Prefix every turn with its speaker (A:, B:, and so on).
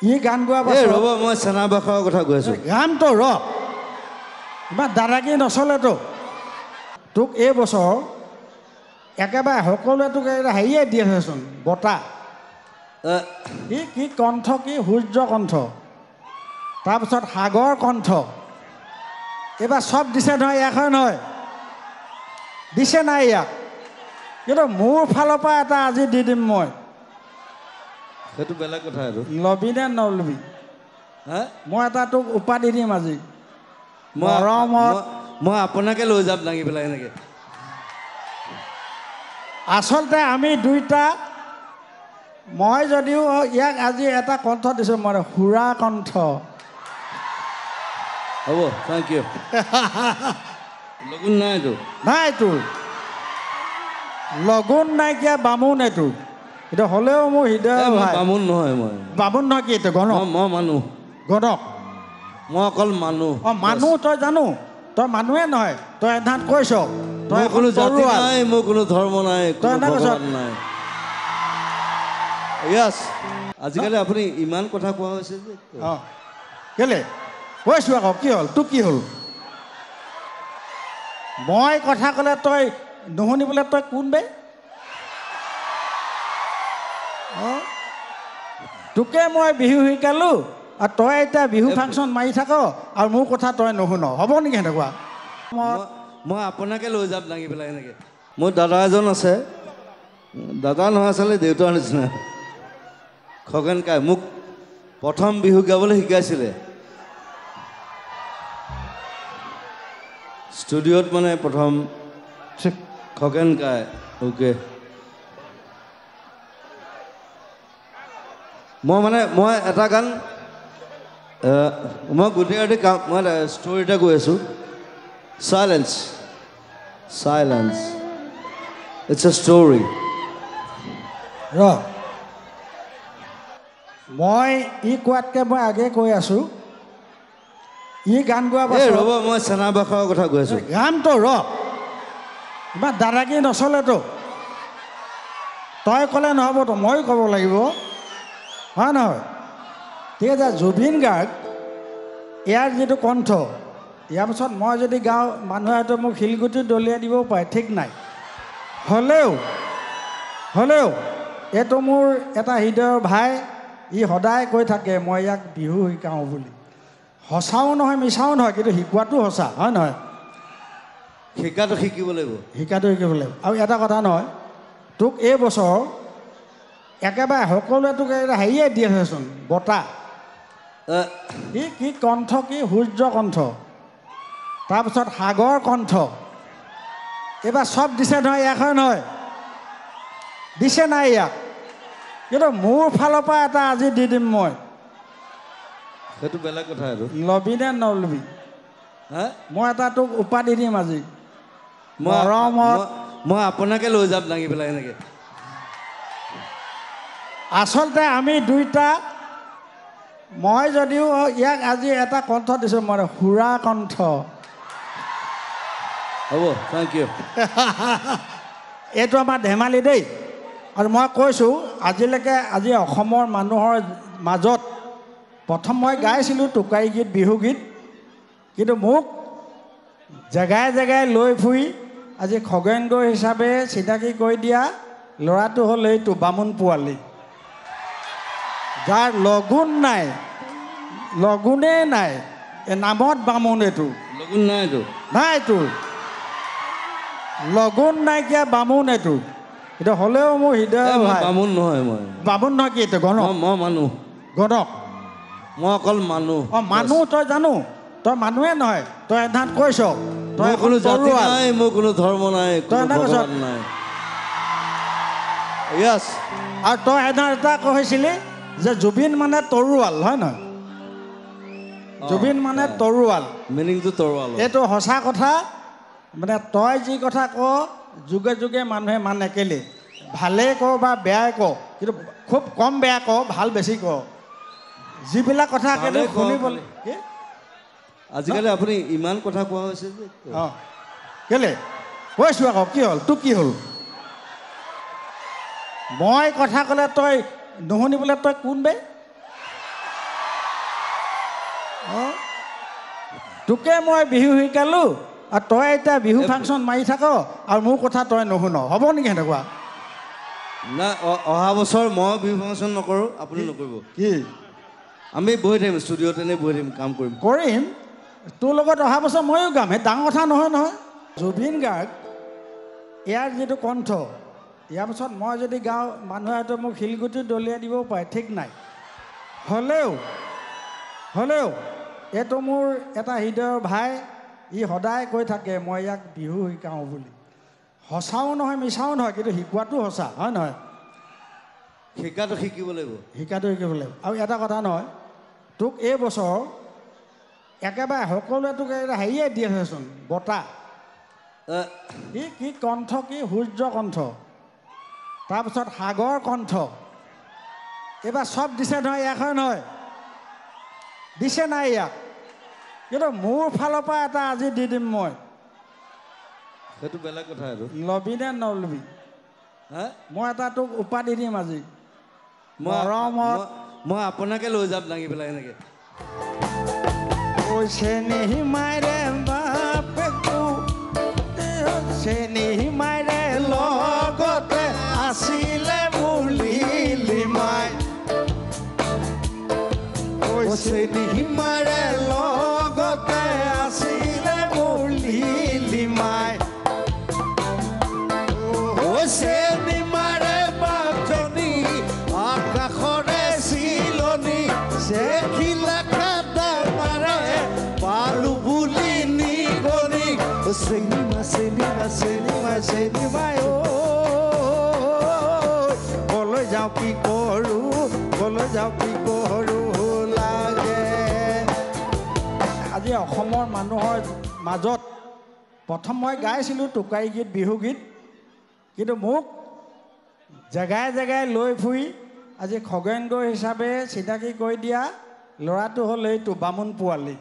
A: ই গান গোৱা পাছত
B: ৰ'ব মই চেনাবাসৰ কথা কৈ আছোঁ
A: গানটো ইমান দাদাগিৰি নচলেতো তোক এই বছৰ একেবাৰে সকলোৱে তোক হেৰিয়ে দি আছেচোন বঁটা কি কণ্ঠ কি সূৰ্য কণ্ঠ তাৰপিছত সাগৰ কণ্ঠ এইবাৰ চব দিছে নহয় ইয়াক হয় নহয় দিছে নাই ইয়াক কিন্তু মোৰ ফালৰ পৰা এটা আজি দি দিম মই
B: সেইটো বেলেগ কথা আৰু
A: লবি নে নলবি মই এটা তোক উপাধি দিম আজি
B: মই আপোনাকে লৈ যাম দাঙি পেলাই এনেকৈ
A: আচলতে আমি দুইটা মই যদিও ইয়াক আজি এটা কণ্ঠ দিছোঁ মই সুৰা কণ্ঠ
B: হ'ব থেংক ইউ লগুণ নাইতো
A: নাই তোৰ লগুণ নাইকিয়া বামুণ এইটো এইটো হ'লেও মোৰ হৃদয়
B: বামুণ নহয় মই
A: বামুণ নহয় কি এইটো গণক
B: মই মানুহ
A: গণক
B: মই অকল মানুহ
A: মানুহ তই জানো তই মানুহে নহয় তই এধান কৈছ
B: তই কোনো জাতি নাই মোৰ কোনো ধৰ্ম নাই নাই য়েছ আজিকালি আপুনি ইমান কথা কোৱা হৈছে যে
A: কেলে কৈছোঁ আকৌ কি হ'ল তোক কি হ'ল মই কথা ক'লে তই নুশুনিবলৈ তই কোন বে তোকে মই বিহু শিকালোঁ আৰু তই এতিয়া বিহু ফাংচন মাৰি থাক আৰু মোৰ কথা তই নুশুন হ'ব নেকি সেনেকুৱা
B: মই আপোনাকে লৈ যাম দাঙি পেলাই এনেকৈ মোৰ দাদা এজন আছে দাদা নহয় আচলতে দেউতাৰ নিচিনা খগেন কাই মোক প্ৰথম বিহু গাবলৈ শিকাইছিলে ষ্টুডিঅ'ত মানে প্ৰথম খগেন কাই অ'কে মই এটা গান মই গোটেই ৰাতি মই ষ্টৰি এটা কৈ আছোঁ challenge challenge it's a story
A: মই ই কোৱাতকৈ মই আগে কৈ আছোঁ ই গান গোৱা পাছত
B: ৰ'ব মই চেনাবাসৰ কথা কৈ আছোঁ
A: গানটো ইমান দাদাগিৰি নচলেতো তই ক'লে নহ'বতো ময়ো ক'ব লাগিব হয় নহয় ঠিক আছে জুবিন গাৰ্গ ইয়াৰ যিটো কণ্ঠ ইয়াৰ পাছত মই যদি গাওঁ মানুহে হয়তো মোক শিলগুটি দলিয়াই দিবও পাৰে ঠিক নাই হ'লেও এইটো মোৰ এটা হৃদয়ৰ ভাই ই সদায় কৈ থাকে মই ইয়াক বিহু শিকাওঁ বুলি সঁচাও নহয় মিছাও নহয় কিন্তু শিকোৱাটো সঁচা হয় নহয়
B: শিকাটো শিকিব লাগিব
A: আৰু এটা কথা নহয় তোক এই বছৰ একেবাৰে সকলোৱে তোক হেৰিয়ে দি আছেচোন বঁটা কি কণ্ঠ কি সূৰ্য কণ্ঠ তাৰপিছত সাগৰ কণ্ঠ এইবাৰ চব দিছে নহয় ইয়াক হয় নহয় দিছে নাই ইয়াক কিন্তু মোৰ ফালৰ পৰা এটা আজি দি দিম মই
B: সেইটো বেলেগ কথা আৰু
A: লবি নে নলবি মই এটা তোক উপাধি দিম আজি
B: মই আপোনাকে লৈ যাম দাঙি পেলাই এনেকৈ
A: আচলতে আমি দুইটা মই যদিও ইয়াক আজি এটা কণ্ঠ দিছোঁ মই সুৰা কণ্ঠ
B: হ'ব থেংক ইউ
A: এইটো আমাৰ ধেমালি দেই আৰু মই কৈছোঁ আজিলৈকে আজি অসমৰ মানুহৰ মাজত প্ৰথম মই গাইছিলোঁ টোকাৰী গীত বিহু গীত কিন্তু মোক জেগাই জেগাই লৈ ফুৰি আজি খগেন গগৈ হিচাপে চিনাকি কৰি দিয়া ল'ৰাটো হ'ল এইটো বামুণ পোৱালি যাৰ লগুণেই নাই এই নামত বামুণ এইটো
B: লগুণ নাইতো
A: নাই তোৰ লগুণ নাইকিয়া বামুণ এইটো এইটো হ'লেও মোৰ হৃদয়
B: বামুণ নহয় মই
A: বামুণ নহয় কি এইটো গণক
B: মই মানুহ
A: গণক
B: মই অকল মানুহ
A: মানুহ তই জানো তই মানুহে নহয় তই এধান কৈছ
B: তই কোনো জাতি নাই মোৰ কোনো ধৰ্ম নাই নাই য়েছ
A: আৰু তই এধান এটা কৈছিলি যে জুবিন মানে তৰোৱাল হয় নহয় জুবিন মানে তৰোৱাল
B: মিনিংটো তৰোৱাল
A: এইটো সঁচা কথা মানে তই যি কথা ক যুগে যুগে মানুহে মানে কেলে ভালেই ক বা বেয়াই ক কিন্তু খুব কম বেয়া ক ভাল বেছি ক যিবিলাক কথা কেলে শুনিবলৈ
B: আজিকালি আপুনি ইমান কথা কোৱা হৈছে যে
A: কেলে কৈছোঁ আকৌ কি হ'ল তোক কি হ'ল মই কথা ক'লে তই নুশুনিবলৈ তই কোন বে অঁ তোকে মই বিহু শিকালোঁ আৰু তই এতিয়া বিহু ফাংচন মাৰি থাক আৰু মোৰ কথা তই নুশুন হ'ব নেকি সেনেকুৱা
B: না অহা বছৰ মই বিহু ফাংচন নকৰোঁ আপুনি নকৰিব
A: কি
B: আমি বহি থাকিম ষ্টুডিঅ'ত এনেই বহি থাকিম কাম কৰিম
A: কৰিম তোৰ লগত অহা বছৰ ময়ো গাম সেই ডাঙৰ কথা নহয় নহয় জুবিন গাৰ্গ ইয়াৰ যিটো কণ্ঠ ইয়াৰ পিছত মই যদি গাওঁ মানুহে হয়তো মোক শিলগুটি দলিয়াই দিবও পাৰে ঠিক নাই হ'লেও এইটো মোৰ এটা হৃদয়ৰ ভাই ই সদায় কৈ থাকে মই ইয়াক বিহু শিকাওঁ বুলি সঁচাও নহয় মিছাও নহয় কিন্তু শিকোৱাটো সঁচা হয় নহয়
B: শিকাটো শিকিব লাগিব
A: আৰু এটা কথা নহয় তোক এই বছৰ একেবাৰে সকলোৱে তোক হেৰিয়ে দি আছেচোন বঁটা কি কণ্ঠ কি সূৰ্য কণ্ঠ তাৰপিছত সাগৰ কণ্ঠ এইবাৰ চব দিছে নহয় ইয়াক হয় নহয় দিছে নাই ইয়াক কিন্তু মোৰ ফালৰ পৰা এটা আজি দি দিম মই
B: সেইটো বেলেগ কথা এইটো
A: লবি নে নলবি মই এটা তোক উপাধি দিম আজি
B: মই আপোনাকে লৈ যাম দাঙি পেলাই এনেকে
A: চেনি মাৰে বাপেকো চেনি মাৰে লগতে আছিলে মোৰ লিলিমাই চেনি মাৰে লগতে আছিলে মোৰ লিলিমাই চেনি মাৰে বাপজনী আকাশৰে চিলনি চেখিলা খাটা মাৰে পালো বুলি নিগনি চেনিমা কলৈ যাওঁ কি কৰোঁ লাগে আজি অসমৰ মানুহৰ মাজত প্ৰথম মই গাইছিলোঁ টোকাৰী গীত বিহু গীত কিন্তু মোক জেগাই জেগাই লৈ ফুৰি আজি খগেন গগৈ হিচাপে চিনাকি কৰি দিয়া ল'ৰাটো হ'ল এইটো বামুণ পোৱালি